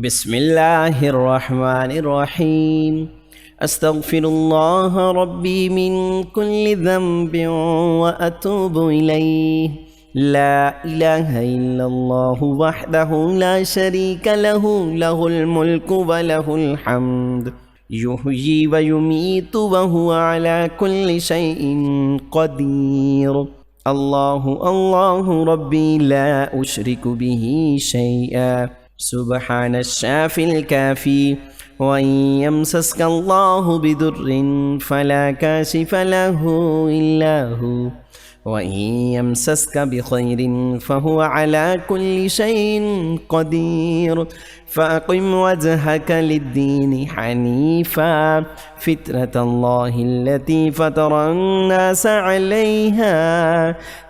بسم الله الرحمن الرحيم. أستغفر الله ربي من كل ذنب وأتوب إليه. لا إله إلا الله وحده لا شريك له، له الملك وله الحمد، يحيي ويميت وهو على كل شيء قدير. الله ربي لا أشرك به شيئا، سبحان الشافي الكافي. وإن يمسسك الله بضر فلا كاشف له إلا هو، وإن يمسسك بخير فهو على كل شيء قدير. فأقم وجهك للدين حنيفا، فطرة الله التي فطر الناس عليها،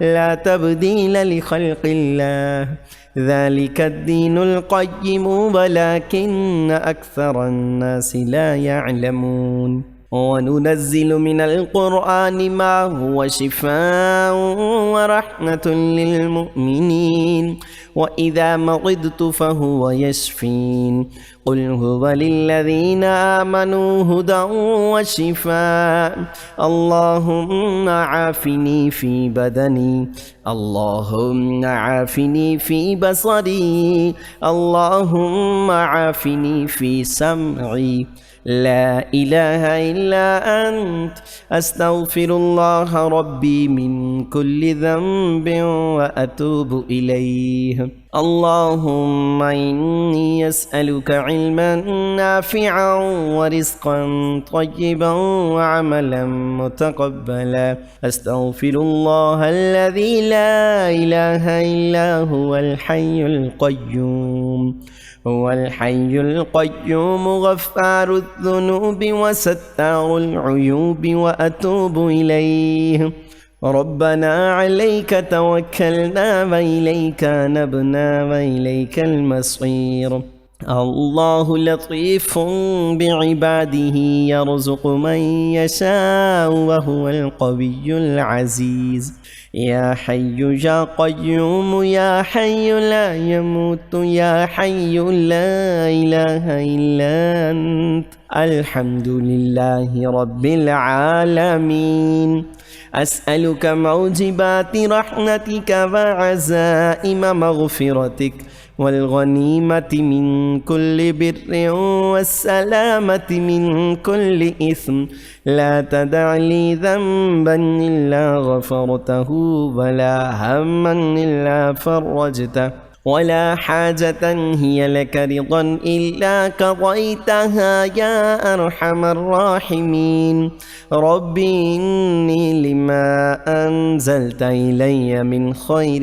لا تبديل لخلق الله، ذلك الدين القيم ولكن أكثر الناس لا يعلمون. وننزل من القرآن ما هو شفاء ورحمة للمؤمنين، وإذا مرضت فهو يشفين. قل هو للذين آمنوا هدى وشفاء. اللهم عافني في بدني، اللهم عافني في بصري، اللهم عافني في سمعي. لا إله إلا أنت، أستغفر الله ربي من كل ذنب وأتوب إليه. اللهم إني أسألك علما نافعا ورزقا طيبا وعملا متقبلا. أستغفر الله الذي لا إله إلا هو الحي القيوم، هو الحي القيوم غفار الذنوب وستار العيوب، وأتوب إليه. ربنا عليك توكلنا وإليك نبنا وإليك المصير. الله لطيف بعباده يرزق من يشاء وهو القوي العزيز. يا حي يا قيوم يا حي لا يموت يا حي لا إله إلا أنت. الحمد لله رب العالمين. أسألك موجبات رحمتك وعزائم مغفرتك، والغنيمة من كل بر والسلامة من كل إثم. لا تدع لي ذنبا إلا غفرته، ولا هما إلا فرجته، ولا حاجة هي لك رضا إلا قضيتها يا أرحم الراحمين. ربي إني لما أنزلت إلي من خير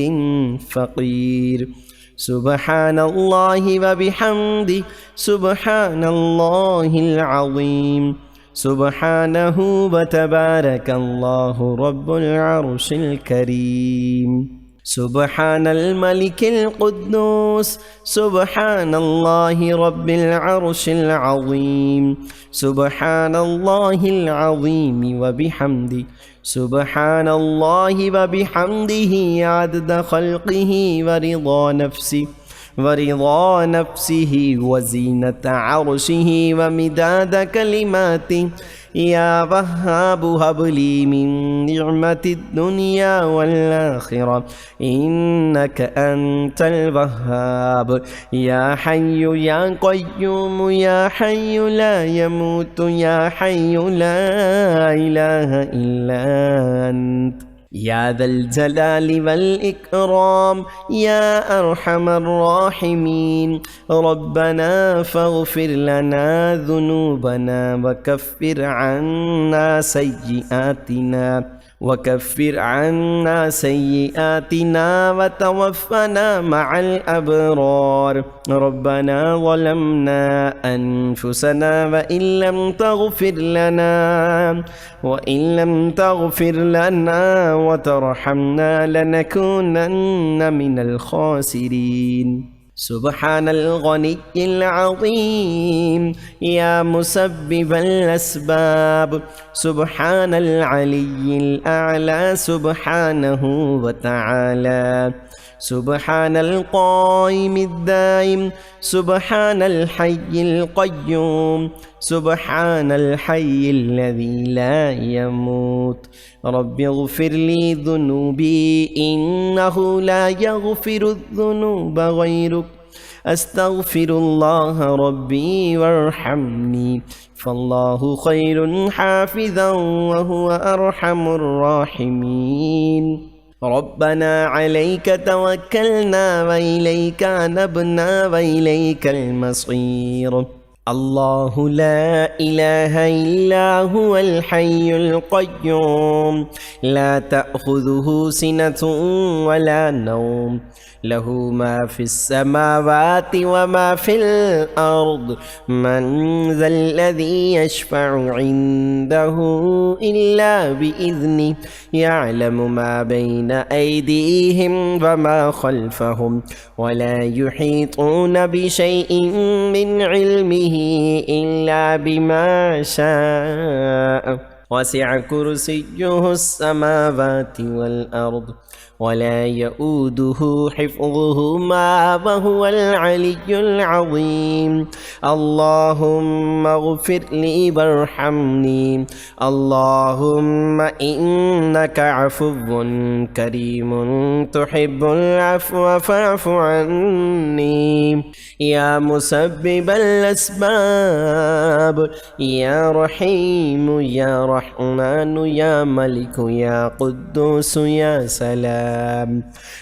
فقير. سبحان الله وبحمده، سبحان الله العظيم، سبحانه وتبارك الله رب العرش الكريم. سبحان الملك القدوس، سبحان الله رب العرش العظيم، سبحان الله العظيم وبحمده، سبحان الله وبحمده عدد خلقه ورضا نفسه وزينة عرشه ومداد كلماته. يا وهاب هب لي من نعمة الدنيا والآخرة، إنك أنت الوهاب. يا حي يا قيوم يا حي لا يموت يا حي لا إله إلا أنت. يا ذا الجلال والإكرام يا أرحم الراحمين. ربنا فاغفر لنا ذنوبنا وكفر عنا سيئاتنا وتوفنا مع الأبرار. ربنا ظلمنا أنفسنا وإن لم تغفر لنا وترحمنا لنكونن من الخاسرين. سبحان الغني العظيم يا مسبب الأسباب، سبحان العلي الأعلى سبحانه وتعالى، سبحان القائم الدائم سبحان الحي القيوم سبحان الحي الذي لا يموت رب اغفر لي ذنوبي إنه لا يغفر الذنوب غيرك أستغفر الله ربي وارحمني فالله خير حافظا وهو أرحم الراحمين ربنا عليك توكلنا وإليك أنبنا وإليك المصير الله لا إله إلا هو الحي القيوم لا تأخذه سنة ولا نوم له ما في السماوات وما في الأرض من ذا الذي يشفع عنده إلا بإذنه يعلم ما بين أيديهم وما خلفهم ولا يحيطون بشيء من علمه إلا بما شاء وسع كرسيه السماوات والأرض ولا يؤوده حفظهما وهو العلي العظيم اللهم اغفر لي وارحمني اللهم إنك عفو كريم تحب العفو فاعف عني يا مسبب الأسباب يا رحيم يا رحمن يا ملك يا قدوس يا سلام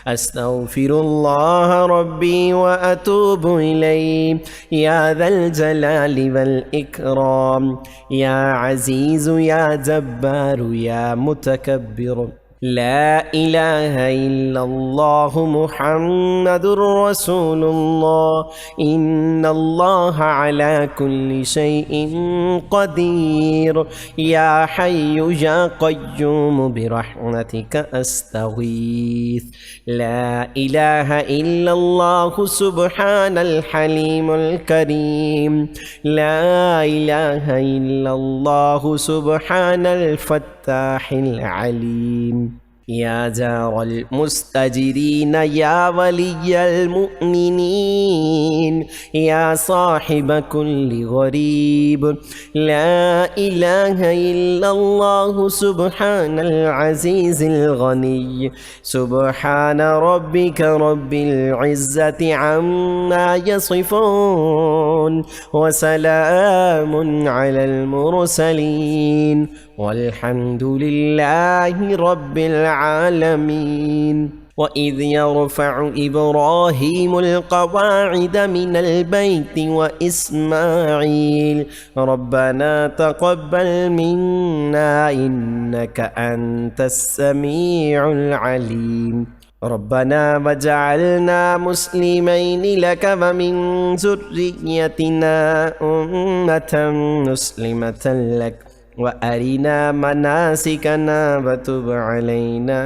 أستغفر الله ربي وأتوب إليه يا ذا الجلال والإكرام يا عزيز يا جبار يا متكبر لا إله إلا الله محمد رسول الله إن الله على كل شيء قدير يا حي يا قيوم برحمتك أستغيث لا إله إلا الله سبحان الحليم الكريم لا إله إلا الله سبحان الفتاح العليم يا جار المستجيرين يا ولي المؤمنين يا صاحب كل غريب لا إله إلا الله سبحان العزيز الغني سبحان ربك رب العزة عما يصفون وسلام على المرسلين والحمد لله رب العالمين وإذ يرفع إبراهيم القواعد من البيت وإسماعيل ربنا تقبل منا إنك أنت السميع العليم ربنا وجعلنا مسلمين لك ومن ذريتنا أمة مسلمة لك وأرنا مناسكنا وتب علينا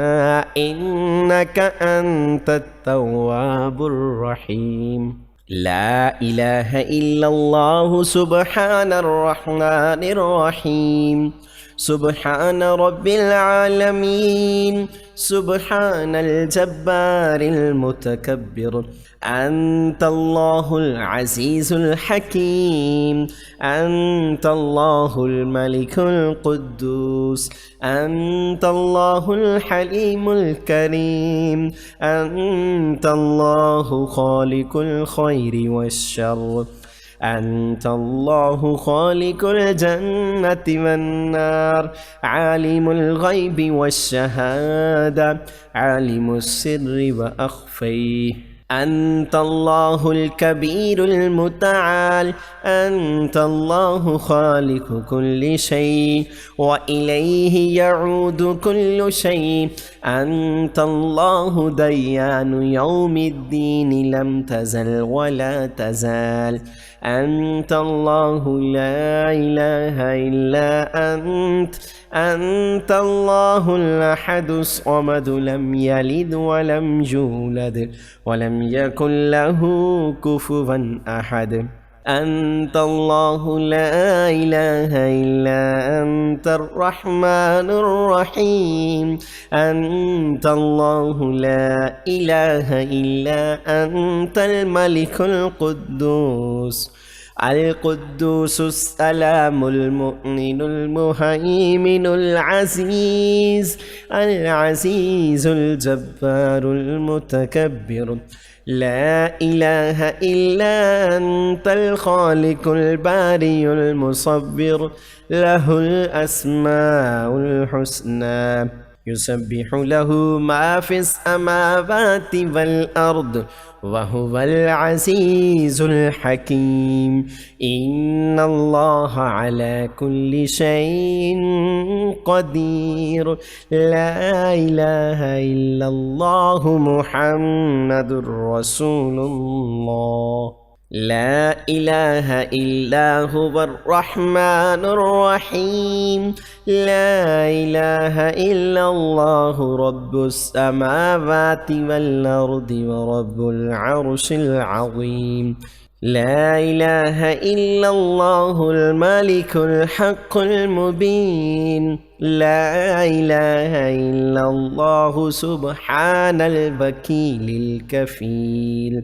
إنك أنت التواب الرحيم لا إله إلا الله سبحان الرحمن الرحيم سبحان رب العالمين سبحان الجبار المتكبر أنت الله العزيز الحكيم أنت الله الملك القدوس أنت الله الحليم الكريم أنت الله خالق الخير والشر أنت الله خالق الجنة والنار عالم الغيب والشهادة عالم السر وأخفيه أنت الله الكبير المتعال أنت الله خالق كل شيء وإليه يعود كل شيء أنت الله ديان يوم الدين لم تزل ولا تزال أنت الله لا إله إلا أنت الله الأحد الصمد لم يلد ولم يولد ولم يكن له كفوا أحد أنت الله لا إله إلا أنت الرحمن الرحيم. أنت الله لا إله إلا أنت الملك القدوس السلام المؤمن المهيمن العزيز الجبار المتكبر. لا إله إلا أنت الخالق الباري المصور، له الأسماء الحسنى، يسبح له ما في السماوات والأرض، وهو العزيز الحكيم. إن الله على كل شيء قدير. لا إله إلا الله محمد رسول الله. لا إله إلا هو الرحمن الرحيم. لا إله إلا الله رب السماوات والأرض ورب العرش العظيم. لا إله إلا الله الملك الحق المبين. لا إله إلا الله سبحان الوكيل الكفيل.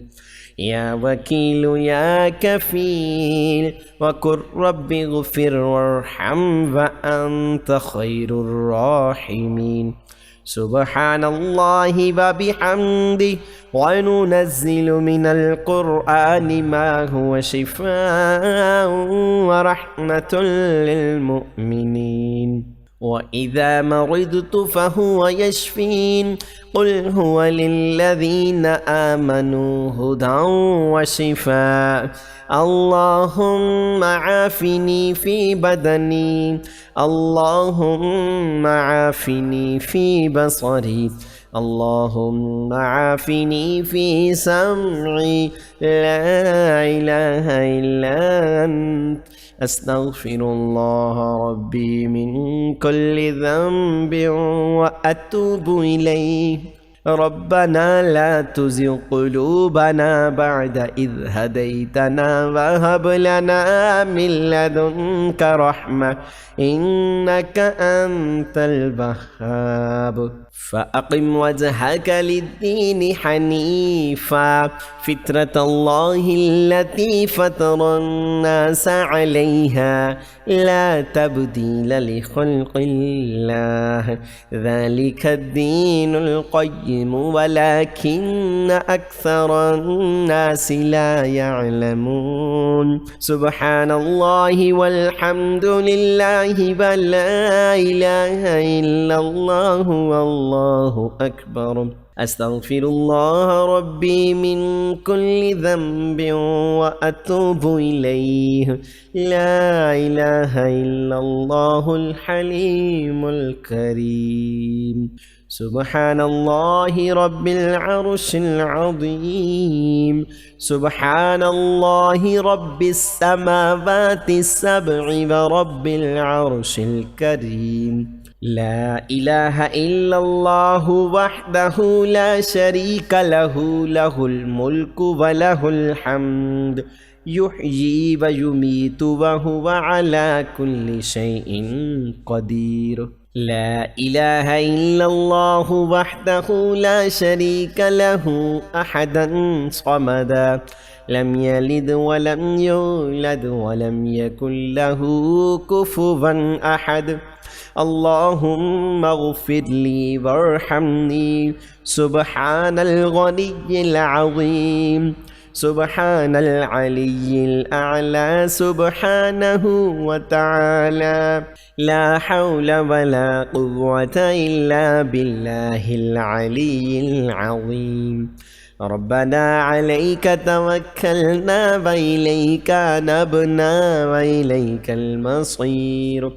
يا وكيل يا كفيل، وقل رب اغفر وارحم وأنت خير الراحمين. سبحان الله وبحمده، وننزل من القرآن ما هو شفاء ورحمة للمؤمنين. وإذا مرضت فهو يشفين. قل هو للذين آمنوا هدى وشفاء. اللهم عافني في بدني، اللهم عافني في بصري، اللهم عافني في سمعي. لا إله إلا أنت أستغفر الله ربي من كل ذنب وأتوب إليه. ربنا لا تزغ قلوبنا بعد إذ هديتنا وهب لنا من لدنك رحمة إنك أنت الوهاب. فأقم وجهك للدين حنيفا، فطرة الله التي فطر الناس عليها، لا تبديل لخلق الله، ذلك الدين القيم ولكن أكثر الناس لا يعلمون. سبحان الله والحمد لله ولا إله إلا الله والله أكبر. أستغفر الله ربي من كل ذنب وأتوب إليه. لا إله إلا الله الحليم الكريم. سبحان الله رب العرش العظيم. سبحان الله رب السماوات السبع ورب العرش الكريم. لا إله إلا الله وحده لا شريك له، له الملك وله الحمد، يحيي ويميت وهو على كل شيء قدير. لا إله إلا الله وحده لا شريك له، أحدا صمدا، لم يلد ولم يولد ولم يكن له كفوا أحد. اللهم اغفر لي وارحمني. سبحان الغني العظيم، سبحان العلي الأعلى سبحانه وتعالى. لا حول ولا قوة إلا بالله العلي العظيم. ربنا عليك توكلنا وإليك نبنا وإليك المصير.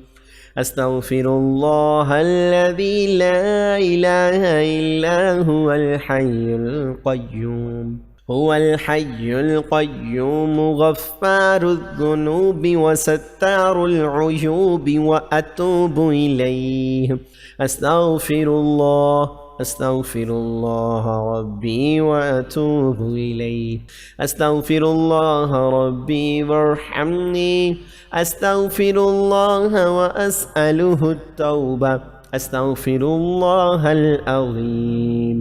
أستغفر الله الذي لا إله إلا هو الحي القيوم. هو الحي القيوم غفار الذنوب وستار العيوب وأتوب إليه. أستغفر الله أستغفر الله ربي وأتوب إليه. أستغفر الله ربي وارحمني. أستغفر الله وأسأله التوبة. أستغفر الله العظيم.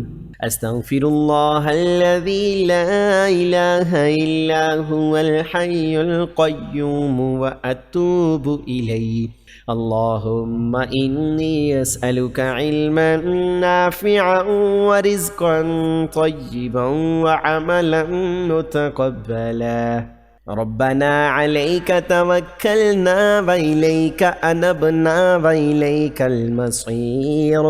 أستغفر الله الذي لا إله إلا هو الحي القيوم وأتوب إليه. اللهم إني أسألك علما نافعا ورزقا طيبا وعملا متقبلا. ربنا عليك توكلنا وإليك أنبنا وإليك المصير.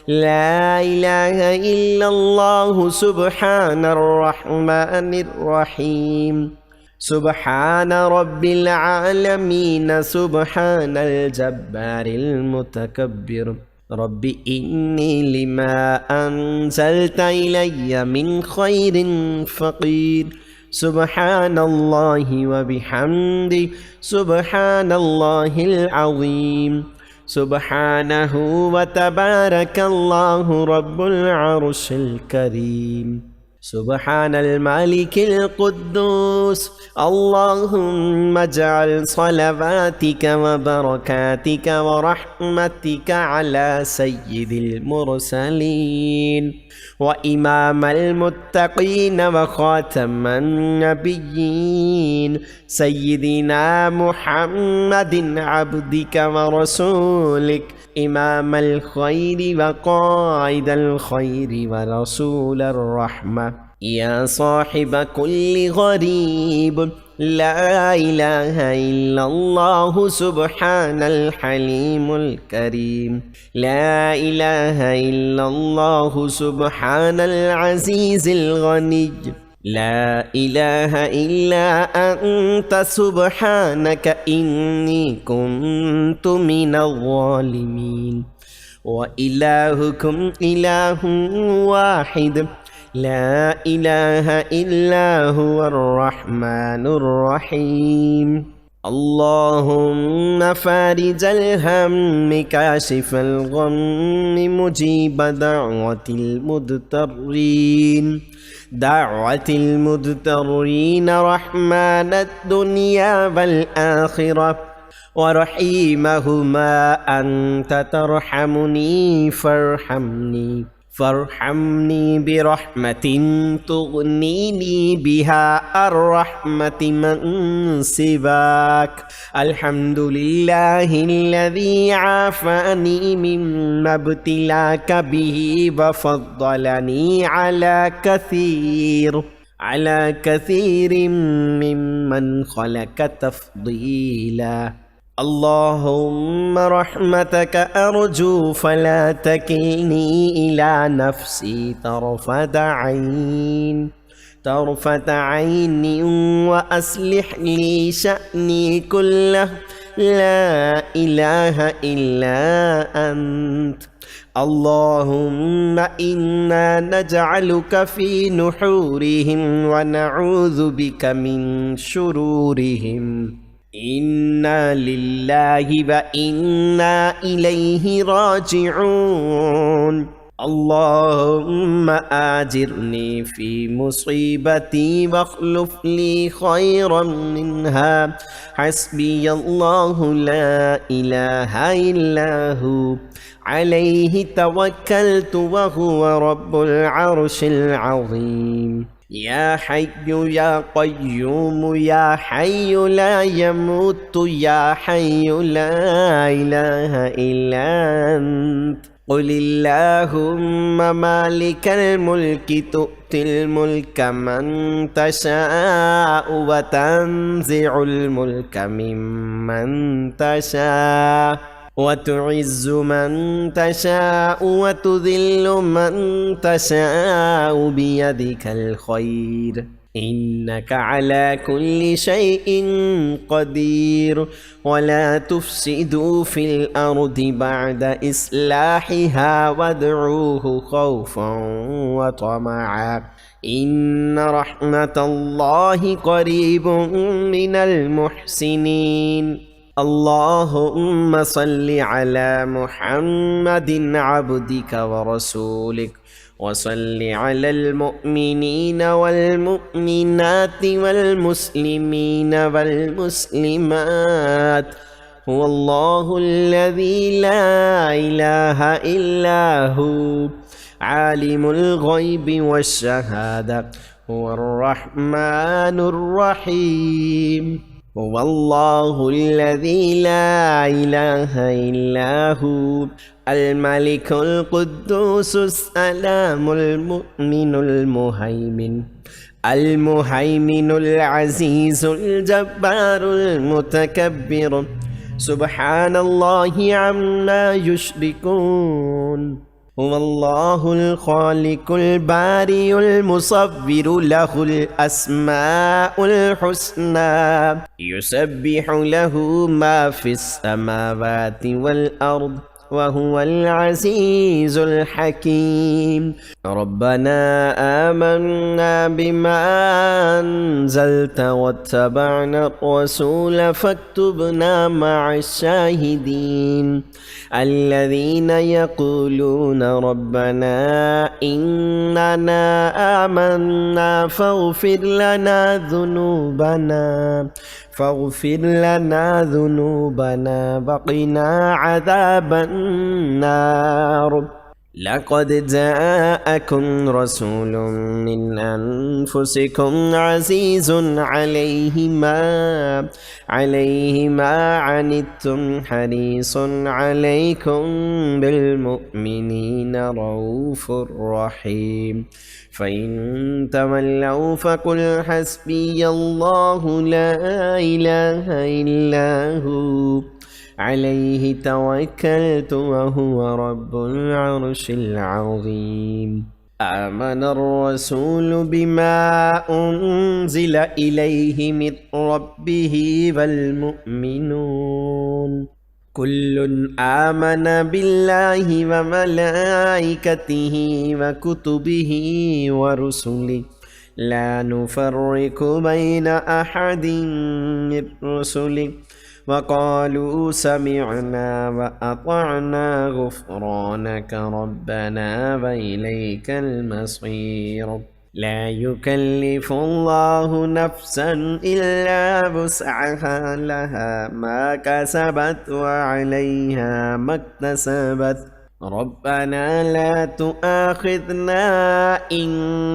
لا إله إلا الله سبحان الرحمن الرحيم. سبحان رب العالمين. سبحان الجبار المتكبر. رب إني لما أنزلت إلي من خير فقير. سبحان الله وبحمده. سبحان الله العظيم. سبحانه وتبارك الله رب العرش الكريم. سبحان الملك القدوس. اللهم اجعل صلواتك وبركاتك ورحمتك على سيد المرسلين وإمام المتقين وخاتم النبيين سيدنا محمد عبدك ورسولك إمام الخير وقائد الخير ورسول الرحمة. يا صاحب كل غريب. لا إله إلا الله سبحان الحليم الكريم. لا إله إلا الله سبحان العزيز الغني. لا إله إلا أنت سبحانك إني كنت من الظالمين. وإلهكم إله واحد لا إله إلا هو الرحمن الرحيم. اللهم فارج الهم كاشف الغم مجيب دعوة المضطرين. دعوة المضطرين رحمن الدنيا والآخرة ورحيمهما. أنت ترحمني فارحمني برحمة تغنيني بها الرحمة من سواك. الحمد لله الذي عافاني مما ابتلاك به وفضلني على كثير ممن خلق تفضيلا. اللهم رحمتك أرجو فلا تكلني إلى نفسي طرفة عين وأصلح لي شأني كله. لا إله إلا أنت. اللهم إنا نجعلك في نحورهم ونعوذ بك من شرورهم. إنا لله وإنا إليه راجعون. اللهم آجرني في مصيبتي واخلف لي خيرا منها. حسبي الله لا إله إلا هو عليه توكلت وهو رب العرش العظيم. يا حي يا قيوم يا حي لا يموت يا حي لا إله إلا أنت. قل اللهم مالك الملك تؤتي الملك من تشاء وتنزع الملك ممن تشاء وتعز من تشاء وتذل من تشاء بيدك الخير إنك على كل شيء قدير. ولا تفسدوا في الأرض بعد إصلاحها وادعوه خوفا وطمعا. إن رحمة الله قريب من المحسنين. اللهم صل على محمد عبدك ورسولك وصل على المؤمنين والمؤمنات والمسلمين والمسلمات. هو الله الذي لا إله إلا هو عالم الغيب والشهادة هو الرحمن الرحيم. هو الله الذي لا إله إلا هو الملك القدوس السلام المؤمن المهيمن العزيز الجبار المتكبر سبحان الله عما يشركون. هو الله الخالق البارئ المصور له الأسماء الحسنى يسبح له ما في السماوات والأرض وهو العزيز الحكيم. ربنا آمنا بما أنزلت واتبعنا الرسول فاكتبنا مع الشاهدين الذين يقولون ربنا إننا آمنا فاغفر لنا ذنوبنا وقنا عذاب النار. لقد جاءكم رسول من أنفسكم عزيز عليه ما عنتم حريص عليكم بالمؤمنين رؤوف رحيم. فإن تولوا فقل حسبي الله لا إله إلا هو عليه توكلت وهو رب العرش العظيم. آمن الرسول بما أنزل إليه من ربه والمؤمنون كل آمن بالله وملائكته وكتبه ورسله لا نفرق بين أحد من رسله وقالوا سمعنا وأطعنا غفرانك ربنا وإليك المصير. لا يكلف الله نفسا إلا وسعها لها ما كسبت وعليها ما اكتسبت. ربنا لا تؤاخذنا إن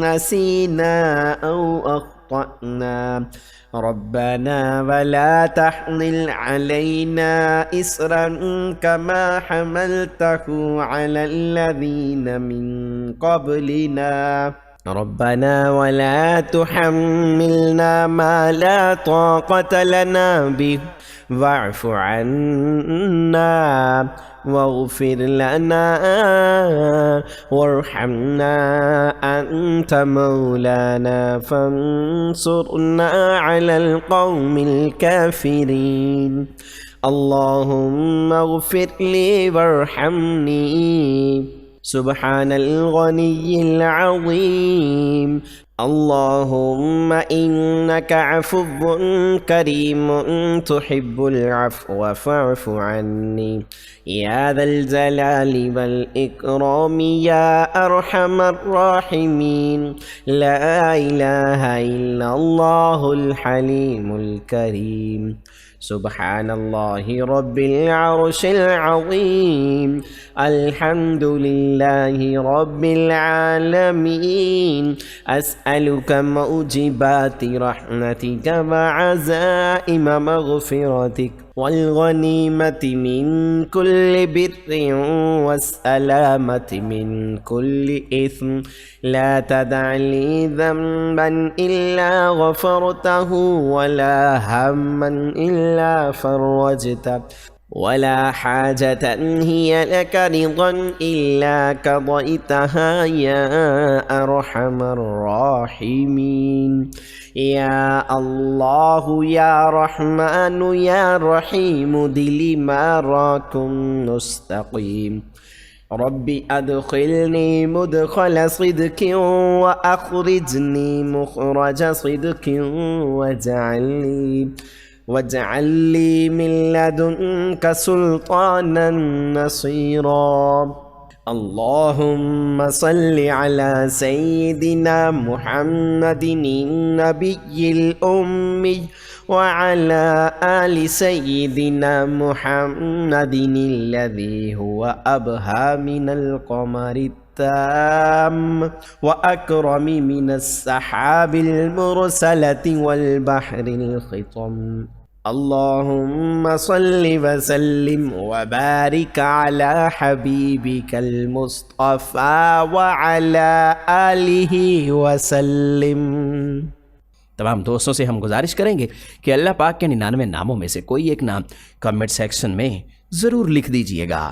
نسينا أو أخطأنا ربنا ولا تحمل علينا إصرا كما حملته على الذين من قبلنا ربنا ولا تحملنا ما لا طاقة لنا به واعف عنا واغفر لنا وارحمنا أنت مولانا فانصرنا على القوم الكافرين. اللهم اغفر لي وارحمني سبحان الغني العظيم. اللهم إنك عفو كريم تحب العفو فاعف عني يا ذا الجلال والإكرام يا أرحم الراحمين. لا إله إلا الله الحليم الكريم. سبحان الله رب العرش العظيم. الحمد لله رب العالمين. أسألك موجبات رحمتك وعزائم مغفرتك والغنيمة من كل بر والسلامة من كل إثم. لا تدع لي ذنبا إلا غفرته ولا هما إلا فرجته ولا حاجة هي لك رضا إلا قضيتها يا أرحم الراحمين. يا الله يا رحمن يا رحيم دل ما راكم نستقيم. ربي أدخلني مدخل صدق وأخرجني مخرج صدق واجعل لي من لدنك سلطانا نصيرا اللهم صل على سيدنا محمد النبي الأمي وعلى آل سيدنا محمد الذي هو أبهى من القمر التام وأكرم من السحاب المرسلة والبحر الخطم اللهم صل وسلم وبارك على حبيبك المصطفى وعلى آله वसल्लम। तमाम दोस्तों से हम गुजारिश करेंगे कि अल्लाह पाक के 99 नामों में से कोई एक नाम कमेंट सेक्शन में ज़रूर लिख दीजिएगा।